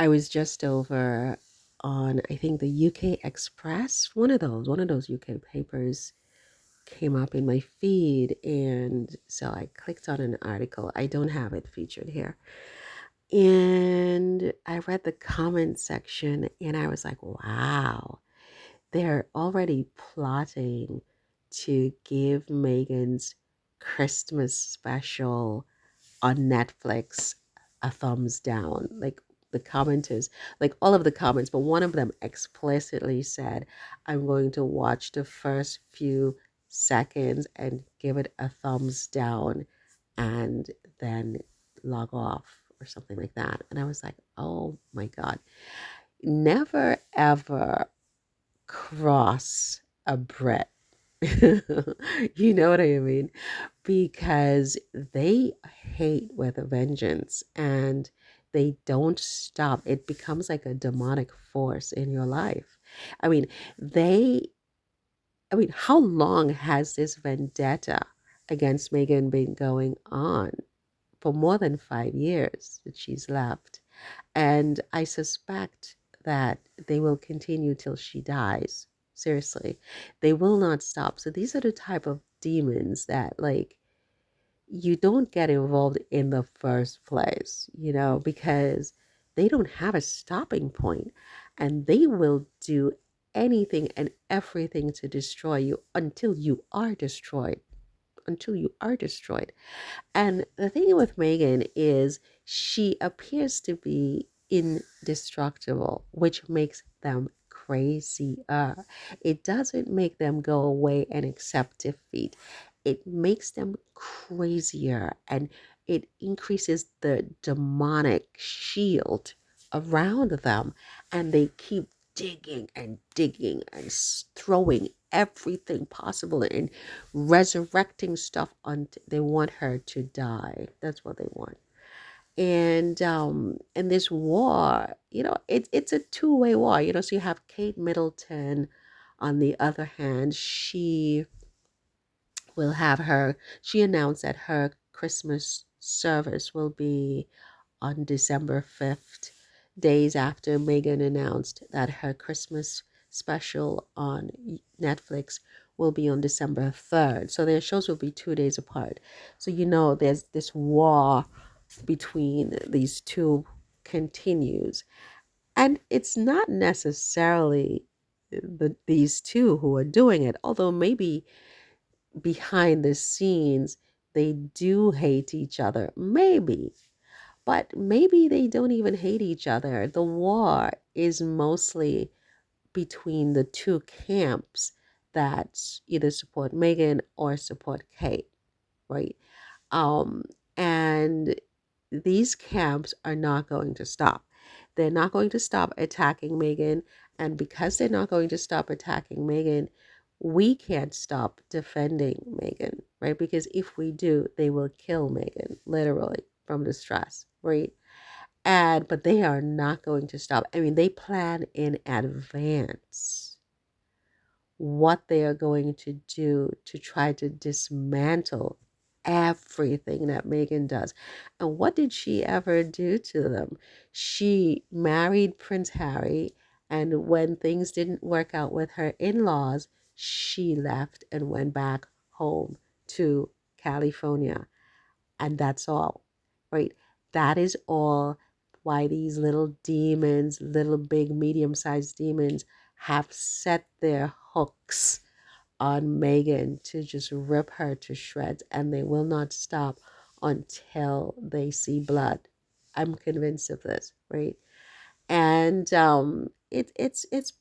I was just over on, I think, the UK Express, one of those UK papers came up in my feed, and so I clicked on an article. I don't have it featured here. And I read the comment section and I was like, wow, they're already plotting to give Megan's Christmas special on Netflix a thumbs down. Like the commenters, like all of the comments, but one of them explicitly said, I'm going to watch the first few seconds and give it a thumbs down and then log off or something like that. And I was like, oh my God, never ever cross a Brit. You know what I mean? Because they hate with a vengeance and they don't stop. It becomes like a demonic force in your life. I mean, they, how long has this vendetta against Megan been going on? For more than 5 years that she's left. And I suspect that they will continue till she dies. Seriously, they will not stop. So these are the type of demons that, like, you don't get involved in the first place, because they don't have a stopping point and they will do anything and everything to destroy you until you are destroyed. Until you are destroyed. And the thing with Megan is she appears to be indestructible, which makes them crazier. It doesn't make them go away and accept defeat. It makes them crazier and it increases the demonic shield around them. And they keep digging and throwing everything possible and resurrecting stuff until they want her to die. That's what they want. And this war, it's a two-way war. So you have Kate Middleton on the other hand. She announced that her Christmas service will be on December 5th, days after Megan announced that her Christmas special on Netflix will be on December 3rd. So their shows will be 2 days apart. So there's this war between these two continues. And it's not necessarily these two who are doing it, although maybe behind the scenes they do hate each other. Maybe. But maybe they don't even hate each other. The war is mostly between the two camps that either support Megan or support Kate, right? Um, and these camps are not going to stop. They're not going to stop attacking Megan. And because they're not going to stop attacking Megan, we can't stop defending Megan, right? Because if we do, they will kill Megan, literally, from the stress, right? But they are not going to stop. I mean, they plan in advance what they are going to do to try to dismantle everything that Megan does. And what did she ever do to them? She married Prince Harry, and when things didn't work out with her in laws, she left and went back home to California. And that's all, right? That is all why these little demons, little big, medium sized demons, have set their hooks on Megan to just rip her to shreds, and they will not stop until they see blood. I'm convinced of this, right? And it's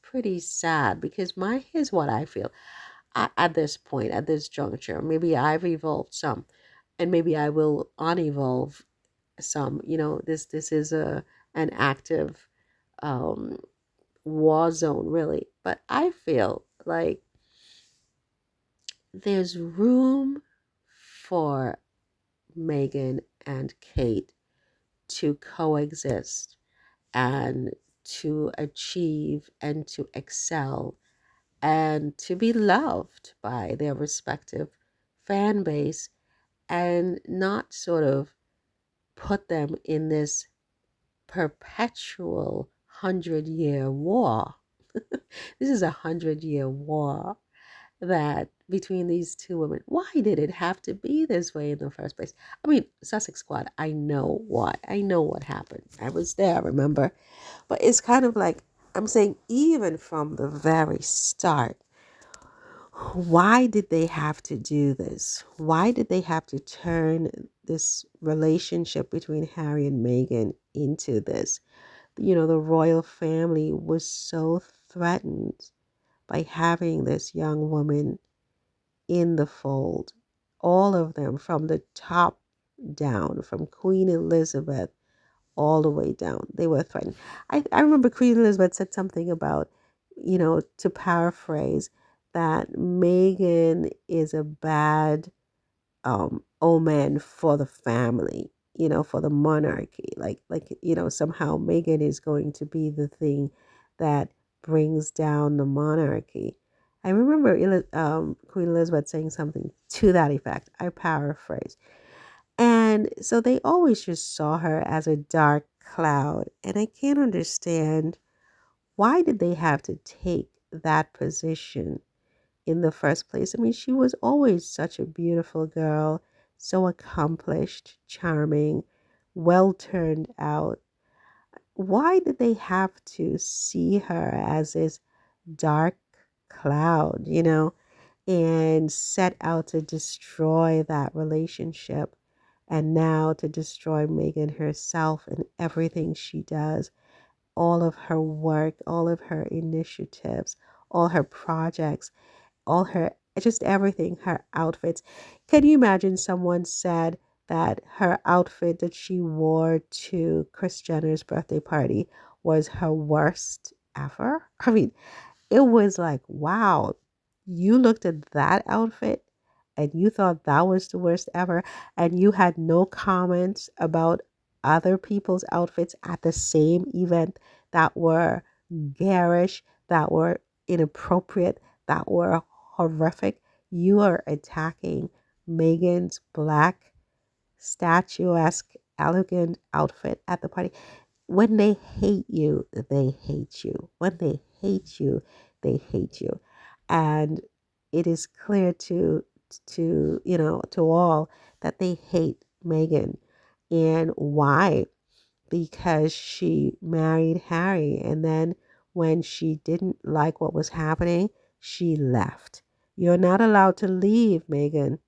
pretty sad because here's what I feel at this point, at this juncture. Maybe I've evolved some, and maybe I will unevolve some. This is an active um, war zone, really. But I feel like there's room for Megan and Kate to coexist and to achieve and to excel and to be loved by their respective fan base and not sort of put them in this perpetual 100-year war. This is a 100-year war that between these two women. Why did it have to be this way in the first place? I mean, Sussex Squad, I know why. I know what happened. I was there, remember? But it's kind of like, I'm saying, even from the very start, why did they have to do this? Why did they have to turn this relationship between Harry and Meghan into this? You know, the royal family was so threatened by having this young woman in the fold. All of them from the top down, from Queen Elizabeth all the way down. They were threatened. I remember Queen Elizabeth said something about, to paraphrase, that Meghan is a bad omen for the family, for the monarchy. Somehow Meghan is going to be the thing that brings down the monarchy. I remember Queen Elizabeth saying something to that effect. I paraphrase. And so they always just saw her as a dark cloud. And I can't understand, why did they have to take that position in the first place? I mean, she was always such a beautiful girl, so accomplished, charming, well turned out. Why did they have to see her as this dark cloud, and set out to destroy that relationship, and now to destroy Meghan herself and everything she does, all of her work, all of her initiatives, all her projects, all her, just everything, her outfits. Can you imagine someone said that her outfit that she wore to Kris Jenner's birthday party was her worst ever? I mean, it was like, wow, you looked at that outfit and you thought that was the worst ever, and you had no comments about other people's outfits at the same event that were garish, that were inappropriate, that were horrific. You are attacking Meghan's black, statuesque, elegant outfit at the party. When they hate you, they hate you. When they hate you, they hate you. And it is clear to all that they hate Meghan. And why? Because she married Harry, and then when she didn't like what was happening, she left. You're not allowed to leave, Meghan.